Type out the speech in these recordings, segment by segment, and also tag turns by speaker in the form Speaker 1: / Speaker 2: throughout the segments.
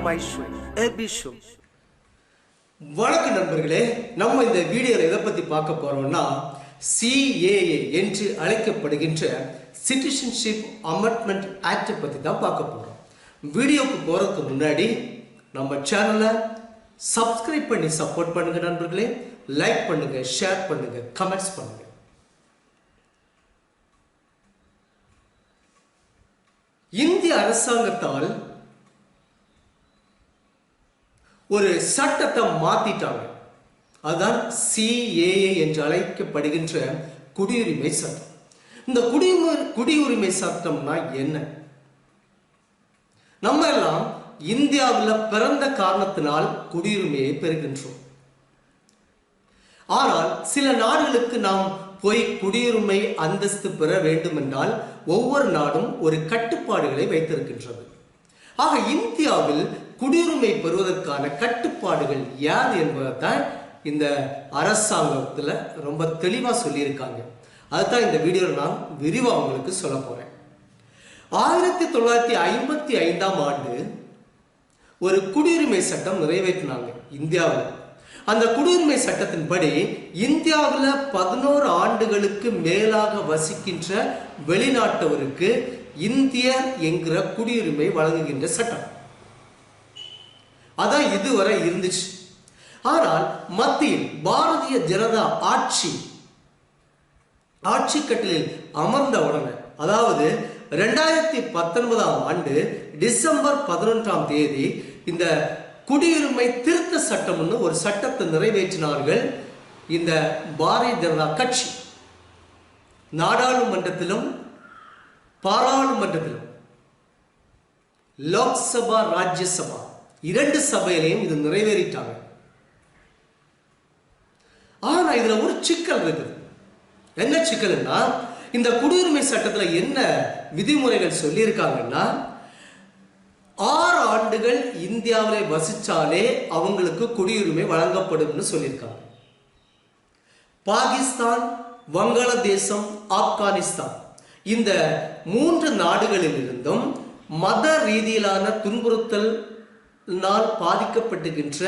Speaker 1: my show, AB show.
Speaker 2: வணக்கம் நண்பர்களே, நம்ம இந்த வீடியோவில் எதை பற்றி பார்க்க போறோம்னா CAA என்று அழைக்கப்படுகின்ற சிட்டிசன்ஷிப் அமெண்ட்மெண்ட் ஆக்ட் பற்றி தான் பார்க்க போறோம். வீடியோக்கு போறதுக்கு முன்னாடி நம்ம சேனலை சப்ஸ்கிரைப் பண்ணி சப்போர்ட் பண்ணுங்க நண்பர்களே. லைக் பண்ணுங்க, ஷேர் பண்ணுங்க, கமெண்ட்ஸ் பண்ணுங்க. இந்திய அரசாங்கத்தால் ஒரு சட்டத்தை மாத்திட்டாங்க. அதுதான் CAA என்று அழைக்கப்படுகின்ற குடியுரிமை சட்டம். இந்த குடியுரிமை சட்டம்னா என்ன? நம்ம எல்லாம் இந்தியாவில் பிறந்த காரணத்தினால் குடியுரிமையை பெறுகின்றோம். ஆனால் சில நாடுகளுக்கு நாம் போய் குடியுரிமை அந்தஸ்து பெற வேண்டும் என்றால் ஒவ்வொரு நாடும் ஒரு கட்டுப்பாடுகளை வைத்திருக்கின்றது. ஆக இந்தியாவில் குடியுரிமை பெறுவதற்கான கட்டுப்பாடுகள் யாது என்பதைத்தான் இந்த அரசாங்கத்தில் ரொம்ப தெளிவாக சொல்லியிருக்காங்க. அதுதான் இந்த வீடியோவில் நான் விரிவாக உங்களுக்கு சொல்ல போறேன். 1955ஆம் ஆண்டு ஒரு குடியுரிமை சட்டம் நிறைவேற்றினாங்க இந்தியாவில். அந்த குடியுரிமை சட்டத்தின்படி இந்தியாவில் 11 ஆண்டுகளுக்கு மேலாக வசிக்கின்ற வெளிநாட்டவருக்கு இந்தியர் என்கிற குடியுரிமை வழங்குகின்ற சட்டம். அதான் இதுவரை இருந்துச்சு. ஆனால் மத்தியில் பாரதிய ஜனதா ஆட்சி கட்டிலில் அமர்ந்த உடனே, அதாவது 2019ஆம் ஆண்டு டிசம்பர் 11ஆம் தேதி இந்த குடியுரிமை திருத்த சட்டம்னு ஒரு சட்டத்தை நிறைவேற்றினார்கள். இந்த பாரதிய ஜனதா கட்சி நாடாளுமன்றத்திலும் பாராளுமன்றத்திலும் லோக்சபா ராஜ்யசபா 2 சபையிலையும் இது நிறைவேறிட்டாங்க. ஆனா இதுல ஒரு சிக்கல் இருக்குது. என்ன சிக்கல்னா, இந்த குடியுரிமை சட்டத்துல என்ன விதிமுறைகள் சொல்லியிருக்காங்கன்னா, 6 ஆண்டுகள் இந்தியாவில் வசிச்சாலே அவங்களுக்கு குடியுரிமை வழங்கப்படும் சொல்லியிருக்காங்க. பாகிஸ்தான், வங்காளதேசம், ஆப்கானிஸ்தான் இந்த 3 நாடுகளில் இருந்தும் மத ரீதியிலான துன்புறுத்தலினால் பாதிக்கப்பட்டுகின்ற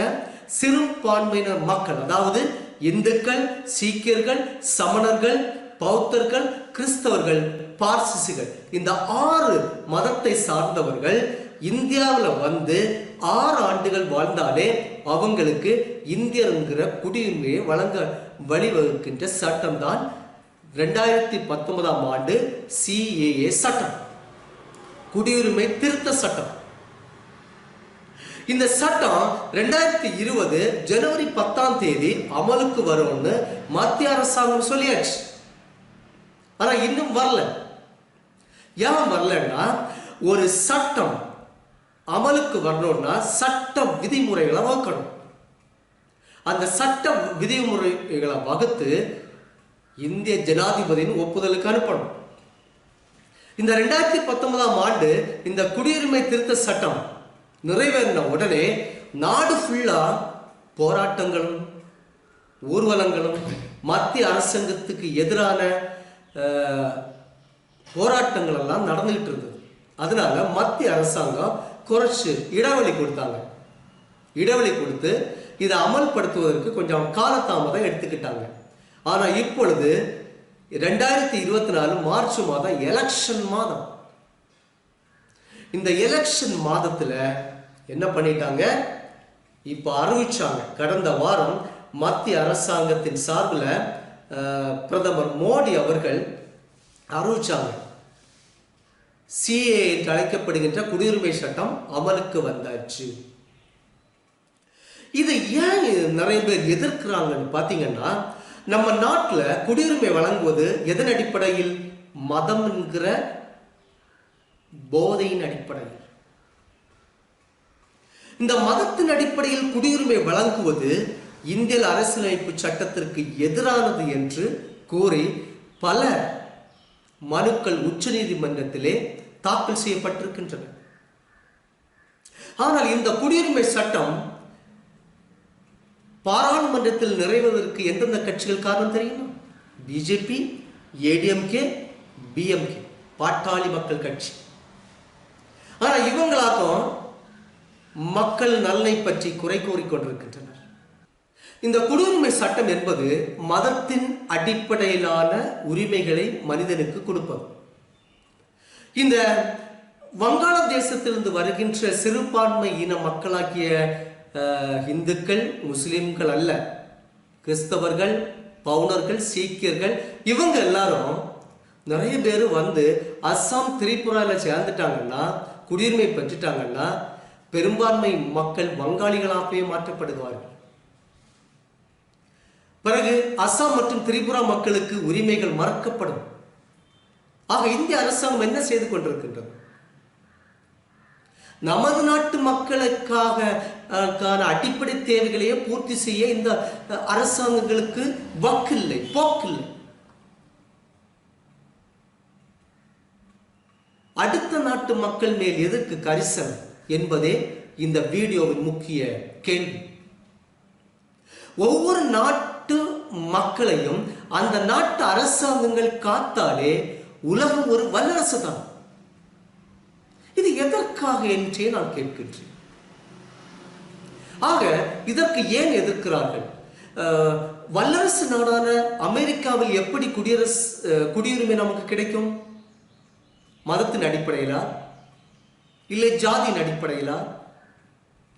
Speaker 2: சிறுபான்மையினர் மக்கள், அதாவது இந்துக்கள், சீக்கியர்கள், சமணர்கள், பௌத்தர்கள், கிறிஸ்தவர்கள், பார்சிகள், இந்த 6 மதத்தை சார்ந்தவர்கள் இந்தியாவில் வந்து 6 ஆண்டுகள் வாழ்ந்தாலே அவங்களுக்கு இந்தியர்ங்கிற குடியுரிமையை வழங்க வழிவகுக்கின்ற சட்டம் தான் 2019ஆம் ஆண்டு CAA சட்டம், குடியுரிமை திருத்த சட்டம். இந்த சட்டம் 2020 ஜனவரி 10ஆம் தேதி அமலுக்கு வரும்னு மத்திய அரசாங்கம் சொல்லியாச்சு. ஆனா இன்னும் வரல. ஏன் வரலன்னா, ஒரு சட்டம் அமலுக்கு வரணும்னா சட்ட விதிமுறைகளை வகுக்கணும். அந்த சட்ட விதிமுறைகளை வகுத்து இந்திய ஜனாதிபதியின் ஒப்புதலுக்கு அனுப்பணும். இந்த 2019ஆம் ஆண்டு இந்த குடியுரிமை திருத்த சட்டம் நிறைவேறின உடனே நாடு ஃபுல்லா போராட்டங்களும் ஊர்வலங்களும் மத்திய அரசாங்கத்துக்கு எதிரான போராட்டங்கள் எல்லாம் நடந்துகிட்டு இருந்தது. அதனால மத்திய அரசாங்கம் குறைச்சு இடைவெளி கொடுத்தாங்க. இடைவெளி கொடுத்து இதை அமல்படுத்துவதற்கு கொஞ்சம் காலதாமதம் எடுத்துக்கிட்டாங்க. ஆனா இப்பொழுது 2024 மார்ச் மாதம் எலெக்ஷன் மாதம். இந்த எலெக்ஷன் மாதத்துல என்ன பண்ணிட்டாங்க, இப்ப அறிவிச்சாங்க. கடந்த வாரம் மத்திய அரசாங்கத்தின் சார்பில் பிரதமர் மோடி அவர்கள் அறிவிச்சாங்க, CAA என்று அழைக்கப்படுகின்ற குடியுரிமை சட்டம் அமலுக்கு வந்தாச்சு. இது ஏன் நிறைய பேர் எதிர்க்கிறாங்கன்னு பார்த்தீங்கன்னா, நம்ம நாட்டில் குடியுரிமை வழங்குவது எதன் அடிப்படையில்? மதம் என்கிற போதையின் அடிப்படையில். இந்த மதத்தின் அடிப்படையில் குடியுரிமை வழங்குவது இந்திய அரசியலமைப்பு சட்டத்திற்கு எதிரானது என்று கூறி பல மனுக்கள் உச்சநீதிமன்றத்திலே தாக்கல் செய்யப்பட்டிருக்கின்றன. ஆனால் இந்த குடியுரிமை சட்டம் பாராளுமன்றத்தில் நிறைவேறுவதற்கு எந்தெந்த கட்சிகள் காரணம் தெரியுமா? பிஜேபி, ADMK, பாட்டாளி மக்கள் கட்சி. ஆனா இவங்களாக்கும் மக்கள் நலனை பற்றி குறை கூறிக்கொண்டிருக்கின்றனர். இந்த குடியுரிமை சட்டம் என்பது மதத்தின் அடிப்படையிலான உரிமைகளை மனிதனுக்கு கொடுப்பது. இந்த வங்காளதேசத்திலிருந்து வருகின்ற சிறுபான்மை இன மக்களாகிய இந்துக்கள், முஸ்லிம்கள் அல்ல, கிறிஸ்தவர்கள், பவுனர்கள், சீக்கியர்கள், இவங்க எல்லாரும் நிறைய பேர் வந்து அஸ்ஸாம், திரிபுராவில் சேர்ந்துட்டாங்கன்னா, குடியுரிமை பெற்றுட்டாங்கன்னா பெரும்பான்மை மக்கள் வங்காளிகளாகவே மாற்றப்படுவார்கள். பிறகு அஸ்ஸாம் மற்றும் திரிபுரா மக்களுக்கு உரிமைகள் மறக்கப்படும். ஆக இந்திய அரசாங்கம் என்ன செய்து கொண்டிருக்கின்றது? நமது நாட்டு மக்களுக்காக அடிப்படை தேவைகளையே பூர்த்தி செய்ய இந்த அரசாங்கங்களுக்கு வக்கில்லை, போக்கில்லை. அடுத்த நாட்டு மக்கள் மேல் எதற்கு கரிசனம் என்பதே இந்த வீடியோவின் முக்கிய கேள்வி. ஒவ்வொரு நாட்டு மக்களையும் அந்த நாட்டு அரசாங்கங்கள் காத்தாலே உலகம் ஒரு வல்லரசு தான். இது எதற்காக என்றே நான் கேட்கின்றேன். ஆக இதற்கு ஏன் எதிர்க்கிறார்கள்? வல்லரசு நாடான அமெரிக்காவில் எப்படி குடியுரிமை நமக்கு கிடைக்கும்? மதத்தின் அடிப்படையிலா? இல்லை ஜாதியின் அடிப்படையிலா?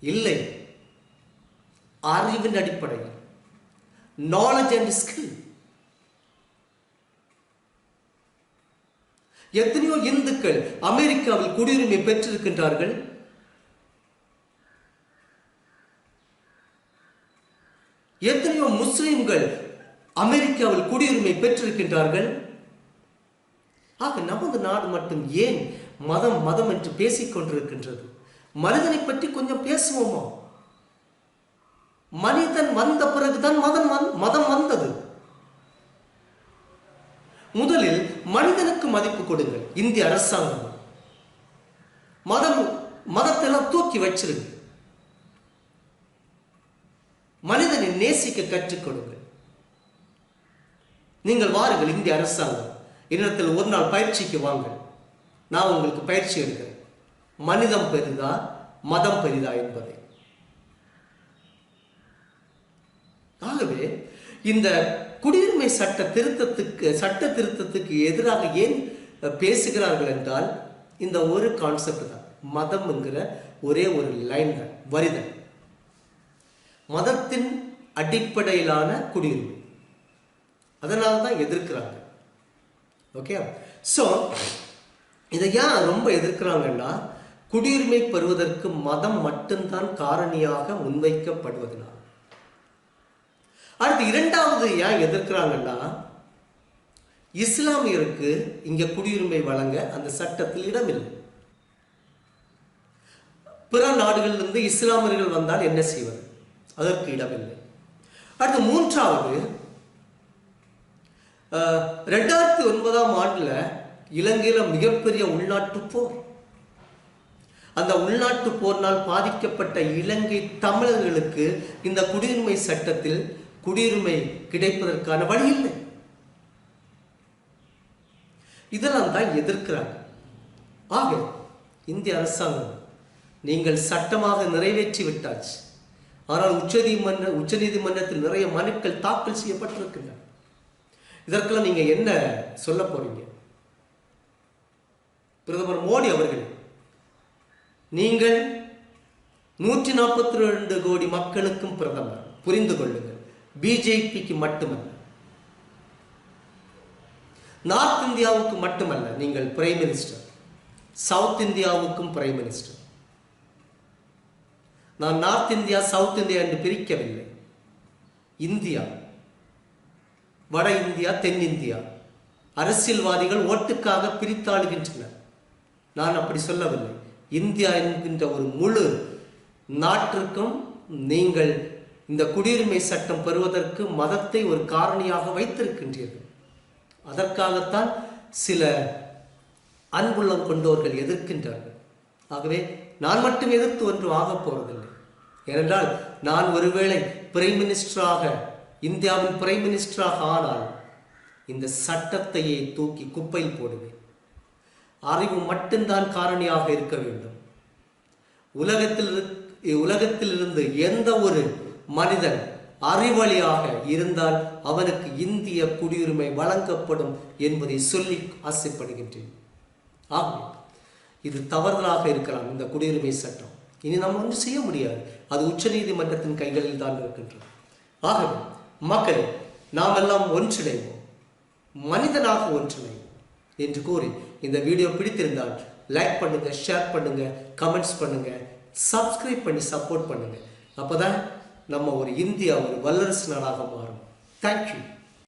Speaker 2: இல்லை, அறிவின் அடிப்படையில், நாலேஜ் அண்ட் ஸ்கில். எத்தனையோ இந்துக்கள் அமெரிக்காவில் குடியுரிமை பெற்றிருக்கின்றார்கள். எத்தனையோ முஸ்லிம்கள் அமெரிக்காவில் குடியுரிமை பெற்றிருக்கின்றார்கள். ஆக நமது நாடு மட்டும் ஏன் மதம் மதம் என்று பேசிக் கொண்டிருக்கின்றது? மனிதனை பற்றி கொஞ்சம் பேசுவோமா? மனிதன் வந்த பிறகுதான் மதம் வந்தது. முதலில் மனிதனுக்கு மதிப்பு கொடுங்கள். இந்திய அரசாங்கம் மதத்தெல்லாம் தூக்கி வச்சிருங்க. மனிதனை நேசிக்க கற்றுக் கொடுங்கள். நீங்கள் வாருங்கள், இந்திய அரசாங்கம் என்னிடத்தில் ஒரு நாள் பயிற்சிக்கு வாங்க, நான் உங்களுக்கு பயிற்சி எடுக்கிறேன். மனிதம் பெரிதா மதம் பெரிதா என்பதை. ஆகவே இந்த குடியுரிமை சட்ட திருத்தத்துக்கு எதிராக ஏன் பேசுகிறார்கள் என்றால் இந்த ஒரு கான்செப்ட் தான். மதம் என்கிற ஒரே ஒரு லைன் தான், வரிதான். மதத்தின் அடிப்படையிலான குடியுரிமை, அதனால தான் எதிர்க்கிறாங்க. ஓகே, ஸோ இதை ஏன் ரொம்ப எதிர்க்கிறாங்கன்னா, குடியுரிமை பெறுவதற்கு மதம் மட்டும்தான் காரணியாக முன்வைக்கப்படுவதனால். அடுத்து இரண்டாவது ஏன் எதிர்க்கிறாங்கன்னா, இஸ்லாமியருக்கு இங்க குடியுரிமை வழங்க அந்த சட்டத்தில் இடமில்லை. பிற நாடுகளிலிருந்து இஸ்லாமியர்கள் வந்தால் என்ன செய்வது? அதற்கு இடமில்லை. அடுத்து மூன்றாவது, 2009ஆம் ஆண்டுல இலங்கையில மிகப்பெரிய உள்நாட்டு போர். அந்த உள்நாட்டு போரினால் பாதிக்கப்பட்ட இலங்கை தமிழர்களுக்கு இந்த குடியுரிமை சட்டத்தில் குடியுரிமை கிடைப்பதற்கான வழி இல்லை. இதெல்லாம் தான் எதிர்க்கிறாங்க. ஆக இந்திய அரசாங்கம் நீங்கள் சட்டமாக நிறைவேற்றி விட்டாச்சு. ஆனால் உச்சநீதிமன்றத்தில் நிறைய மனுக்கள் தாக்கல் செய்யப்பட்டிருக்கின்றன. இதற்கெல்லாம் நீங்க என்ன சொல்ல போறீங்க? பிரதமர் மோடி அவர்கள், நீங்கள் 142 கோடி மக்களுக்கும் பிரதமர், புரிந்து கொள்ளுங்கள். பிஜேபிக்கு மட்டுமல்ல, நார்த் இந்தியாவுக்கு மட்டுமல்ல நீங்கள் பிரைம் மினிஸ்டர், சவுத் இந்தியாவுக்கும் பிரைம் மினிஸ்டர். நான் நார்த் இந்தியா சவுத் இந்தியா என்று பிரிக்கவில்லை. இந்தியா, வட இந்தியா, தென்னிந்தியா, அரசியல்வாதிகள் ஓட்டுக்காக பிரித்தாளுகின்றனர். நான் அப்படி சொல்லவில்லை. இந்தியா என்கின்ற ஒரு முழு நாட்டிற்கும் நீங்கள் இந்த குடியுரிமை சட்டம் பெறுவதற்கு மதத்தை ஒரு காரணியாக வைத்திருக்கின்றீர்கள். அதற்காகத்தான் சில அன்புள்ளம் கொண்டவர்கள் எதிர்க்கின்றார்கள். ஆகவே நான் மட்டும் எதிர்த்து ஒன்று ஆகப் போவதில்லை. ஏனென்றால் நான் ஒருவேளை பிரைம் மினிஸ்டராக, இந்தியாவின் பிரைம் மினிஸ்டராக ஆனால் இந்த சட்டத்தையே தூக்கி குப்பையில் போடுவேன். அறிவு மட்டும்தான் காரணியாக இருக்க வேண்டும். உலகத்திலிருந்து எந்த ஒரு மனிதன் அறிவாளியாக இருந்தால் அவனுக்கு இந்திய குடியுரிமை வழங்கப்படும் என்பதை சொல்லி ஆசைப்படுகின்றேன். ஆகவே இது தவறுதலாக இருக்கலாம். இந்த குடியுரிமை சட்டம் இனி நம்ம ஒன்றும் செய்ய முடியாது. அது உச்ச நீதிமன்றத்தின் கைகளில் தான் இருக்கின்றது. ஆகவே மக்கள் நாம் எல்லாம் ஒன்றிணைவோம், மனிதனாக ஒன்றிணைவோம் என்று கூறி இந்த வீடியோ பிடித்திருந்தால் லைக் பண்ணுங்க, ஷேர் பண்ணுங்க, கமெண்ட்ஸ் பண்ணுங்க, சப்ஸ்கிரைப் பண்ணி சப்போர்ட் பண்ணுங்க. அப்பதான் நம்ம ஒரு இந்தியா ஒரு வல்லரசு நாடாக மாறும். தேங்க்யூ.